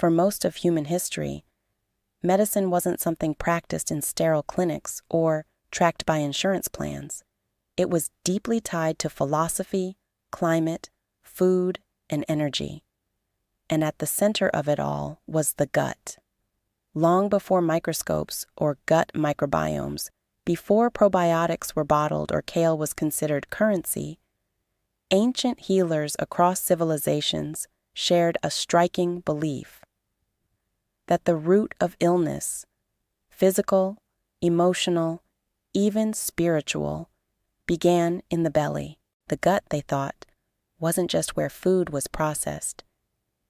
For most of human history, medicine wasn't something practiced in sterile clinics or tracked by insurance plans. It was deeply tied to philosophy, climate, food, and energy. And at the center of it all was the gut. Long before microscopes or gut microbiomes, before probiotics were bottled or kale was considered currency, ancient healers across civilizations shared a striking belief that the root of illness, physical, emotional, even spiritual, began in the belly. The gut, they thought, wasn't just where food was processed.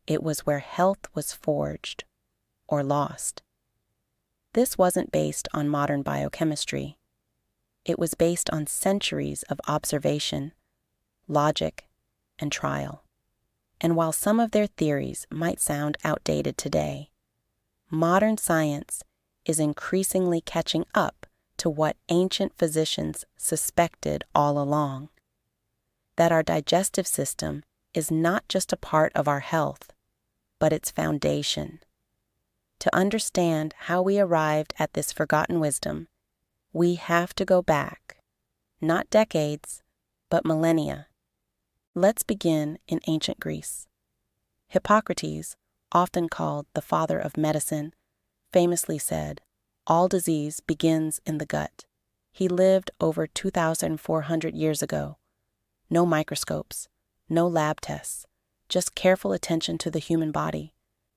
It was where health was forged or lost. This wasn't based on modern biochemistry. It was based on centuries of observation, logic, and trial. And while some of their theories might sound outdated today, modern science is increasingly catching up to what ancient physicians suspected all along: that our digestive system is not just a part of our health, but its foundation. To understand how we arrived at this forgotten wisdom, we have to go back, not decades, but millennia. Let's begin in ancient Greece. Hippocrates, often called the father of medicine, famously said, "All disease begins in the gut." He lived over 2,400 years ago. No microscopes, no lab tests, just careful attention to the human body.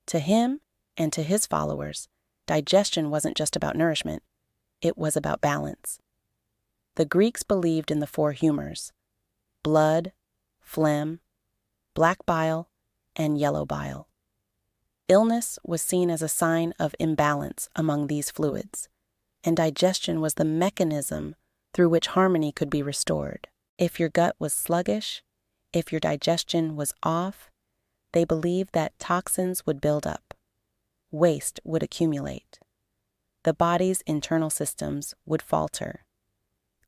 To him and to his followers, digestion wasn't just about nourishment, it was about balance. The Greeks believed in the four humors: blood, phlegm, black bile, and yellow bile. Illness was seen as a sign of imbalance among these fluids, and digestion was the mechanism through which harmony could be restored. If your gut was sluggish, if your digestion was off, they believed that toxins would build up, waste would accumulate. The body's internal systems would falter.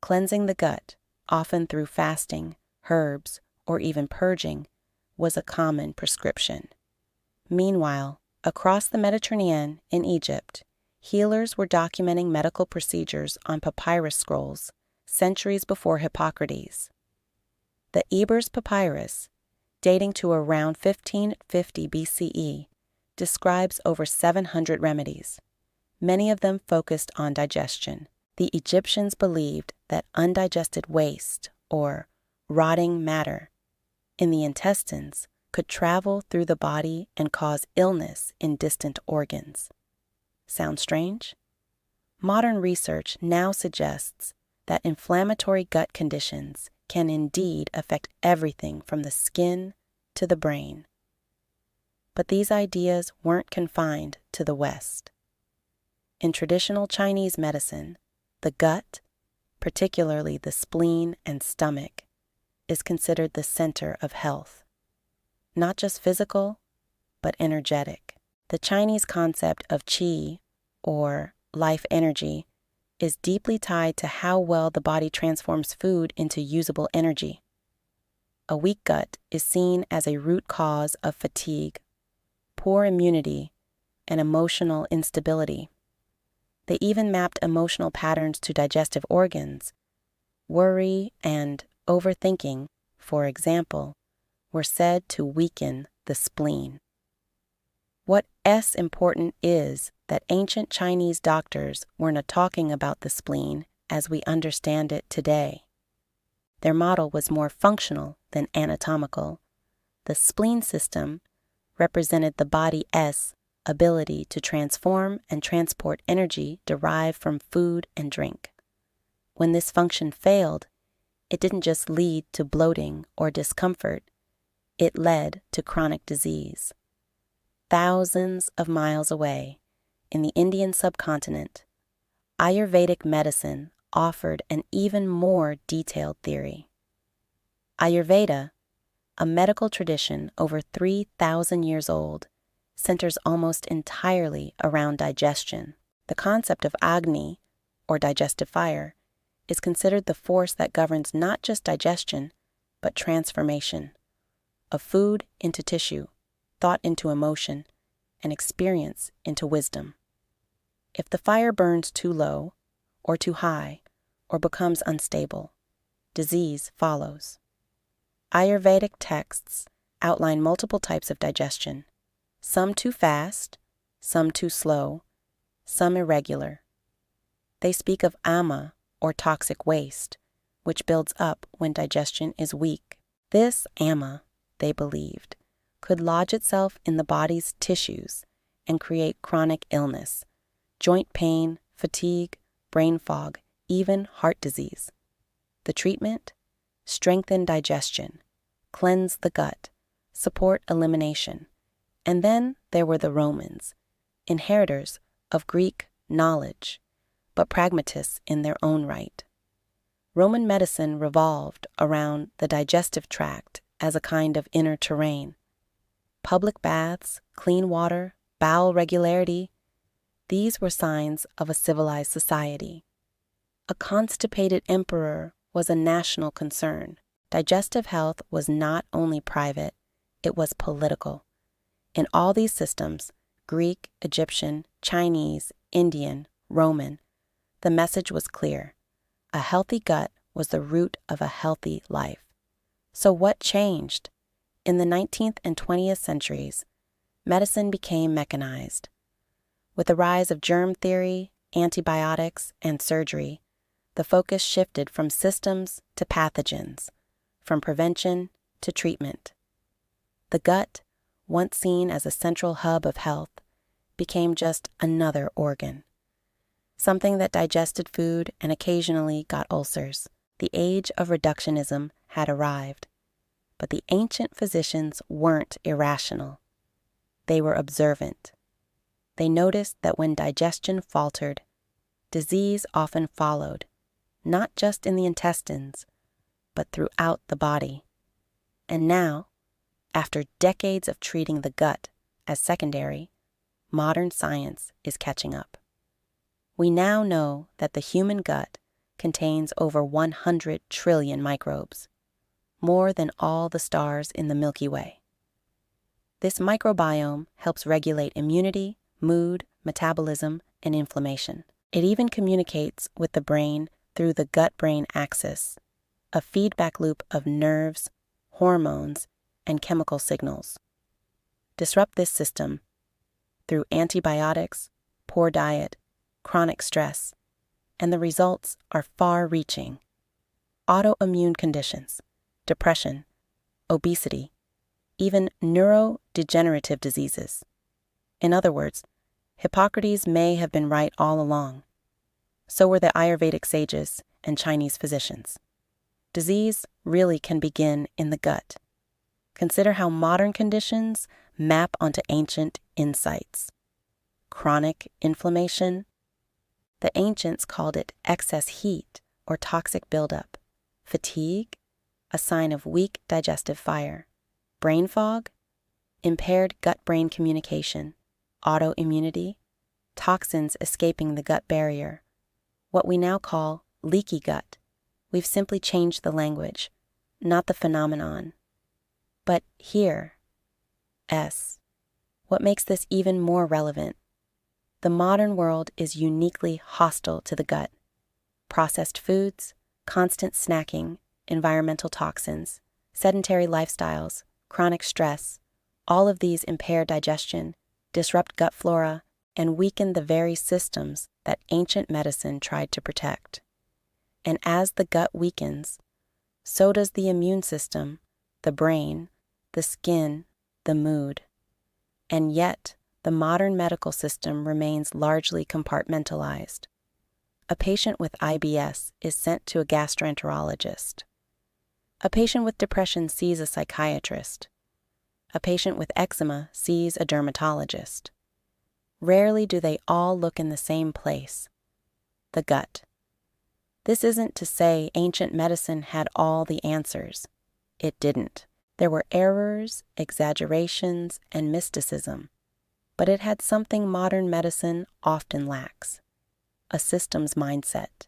Cleansing the gut, often through fasting, herbs, or even purging, was a common prescription. Meanwhile, across the Mediterranean in Egypt, healers were documenting medical procedures on papyrus scrolls centuries before Hippocrates. The Ebers Papyrus, dating to around 1550 BCE, describes over 700 remedies. Many of them focused on digestion. The Egyptians believed that undigested waste, or rotting matter, in the intestines could travel through the body and cause illness in distant organs. Sound strange? Modern research now suggests that inflammatory gut conditions can indeed affect everything from the skin to the brain. But these ideas weren't confined to the West. In traditional Chinese medicine, the gut, particularly the spleen and stomach, is considered the center of health. Not just physical, but energetic. The Chinese concept of qi, or life energy, is deeply tied to how well the body transforms food into usable energy. A weak gut is seen as a root cause of fatigue, poor immunity, and emotional instability. They even mapped emotional patterns to digestive organs. Worry and overthinking, for example, were said to weaken the spleen. What's important is that ancient Chinese doctors weren't talking about the spleen as we understand it today. Their model was more functional than anatomical. The spleen system represented the body's ability to transform and transport energy derived from food and drink. When this function failed, it didn't just lead to bloating or discomfort, it led to chronic disease. Thousands of miles away, in the Indian subcontinent, Ayurvedic medicine offered an even more detailed theory. Ayurveda, a medical tradition over 3,000 years old, centers almost entirely around digestion. The concept of Agni, or digestive fire, is considered the force that governs not just digestion, but transformation. Of food into tissue, thought into emotion, and experience into wisdom. If the fire burns too low, or too high, or becomes unstable, disease follows. Ayurvedic texts outline multiple types of digestion, some too fast, some too slow, some irregular. They speak of ama, or toxic waste, which builds up when digestion is weak. This ama, they believed, could lodge itself in the body's tissues and create chronic illness, joint pain, fatigue, brain fog, even heart disease. The treatment? Strengthen digestion, cleanse the gut, support elimination. And then there were the Romans, inheritors of Greek knowledge, but pragmatists in their own right. Roman medicine revolved around the digestive tract as a kind of inner terrain. Public baths, clean water, bowel regularity, these were signs of a civilized society. A constipated emperor was a national concern. Digestive health was not only private, it was political. In all these systems, Greek, Egyptian, Chinese, Indian, Roman, the message was clear. A healthy gut was the root of a healthy life. So what changed? In the 19th and 20th centuries, medicine became mechanized. With the rise of germ theory, antibiotics, and surgery, the focus shifted from systems to pathogens, from prevention to treatment. The gut, once seen as a central hub of health, became just another organ, something that digested food and occasionally got ulcers. The age of reductionism had arrived, but the ancient physicians weren't irrational. They were observant. They noticed that when digestion faltered, disease often followed, not just in the intestines, but throughout the body. And now, after decades of treating the gut as secondary, modern science is catching up. We now know that the human gut contains over 100 trillion microbes, more than all the stars in the Milky Way. This microbiome helps regulate immunity, mood, metabolism, and inflammation. It even communicates with the brain through the gut-brain axis, a feedback loop of nerves, hormones, and chemical signals. Disrupt this system through antibiotics, poor diet, chronic stress, and the results are far-reaching. Autoimmune conditions, depression, obesity, even neurodegenerative diseases. In other words, Hippocrates may have been right all along. So were the Ayurvedic sages and Chinese physicians. Disease really can begin in the gut. Consider how modern conditions map onto ancient insights. Chronic inflammation. The ancients called it excess heat or toxic buildup. Fatigue, a sign of weak digestive fire. Brain fog, impaired gut-brain communication. Autoimmunity, toxins escaping the gut barrier. What we now call leaky gut. We've simply changed the language, not the phenomenon. But here, what makes this even more relevant? The modern world is uniquely hostile to the gut. Processed foods, constant snacking, environmental toxins, sedentary lifestyles, chronic stress, all of these impair digestion, disrupt gut flora, and weaken the very systems that ancient medicine tried to protect. And as the gut weakens, so does the immune system, the brain, the skin, the mood. And yet, the modern medical system remains largely compartmentalized. A patient with IBS is sent to a gastroenterologist. A patient with depression sees a psychiatrist. A patient with eczema sees a dermatologist. Rarely do they all look in the same place, the gut. This isn't to say ancient medicine had all the answers. It didn't. There were errors, exaggerations, and mysticism. But it had something modern medicine often lacks: a systems mindset.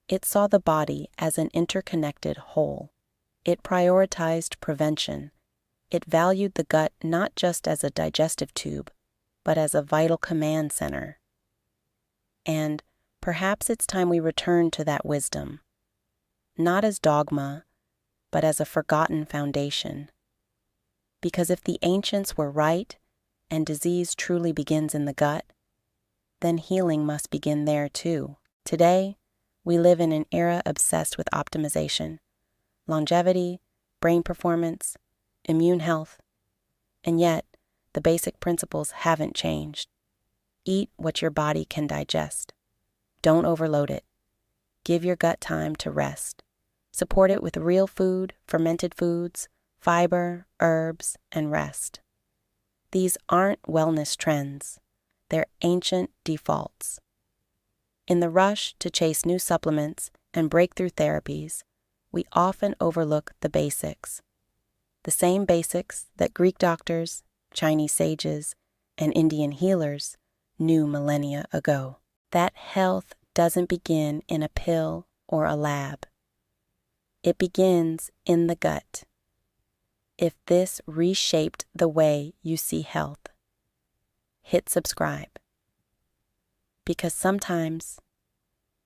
It saw the body as an interconnected whole. It prioritized prevention. It valued the gut not just as a digestive tube, but as a vital command center. And perhaps it's time we return to that wisdom, not as dogma, but as a forgotten foundation. Because if the ancients were right, and disease truly begins in the gut, then healing must begin there too. Today, we live in an era obsessed with optimization, longevity, brain performance, immune health, and yet the basic principles haven't changed. Eat what your body can digest. Don't overload it. Give your gut time to rest. Support it with real food, fermented foods, fiber, herbs, and rest. These aren't wellness trends. They're ancient defaults. In the rush to chase new supplements and breakthrough therapies, we often overlook the basics. The same basics that Greek doctors, Chinese sages, and Indian healers knew millennia ago. That health doesn't begin in a pill or a lab. It begins in the gut. If this reshaped the way you see health, hit subscribe. Because sometimes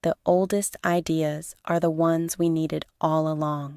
the oldest ideas are the ones we needed all along.